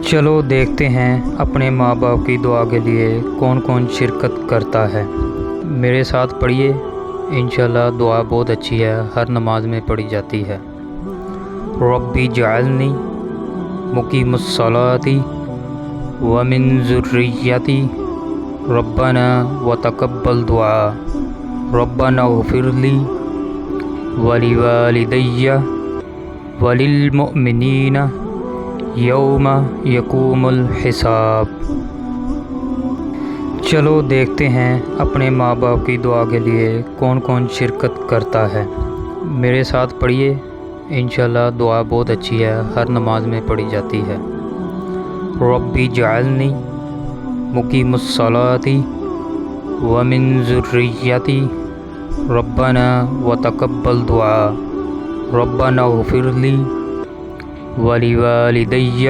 چلو دیکھتے ہیں اپنے ماں باپ کی دعا کے لیے کون کون شرکت کرتا ہے۔ میرے ساتھ پڑھیے، انشاءاللہ دعا بہت اچھی ہے، ہر نماز میں پڑھی جاتی ہے۔ ربی جعلنی مقیم الصلاۃ ومن ذریتی ربنا وتقبل دعا ربنا اغفر لی ولوالدی وللمؤمنین یوم یقوم الحساب۔ چلو دیکھتے ہیں اپنے ماں باپ کی دعا کے لیے کون کون شرکت کرتا ہے۔ میرے ساتھ پڑھیے، انشاءاللہ دعا بہت اچھی ہے، ہر نماز میں پڑھی جاتی ہے۔ ربی جعلنی مقیم الصلاۃ ومن ذریتی ربنا وتقبل دعا ربنا اغفر لی ولوالدی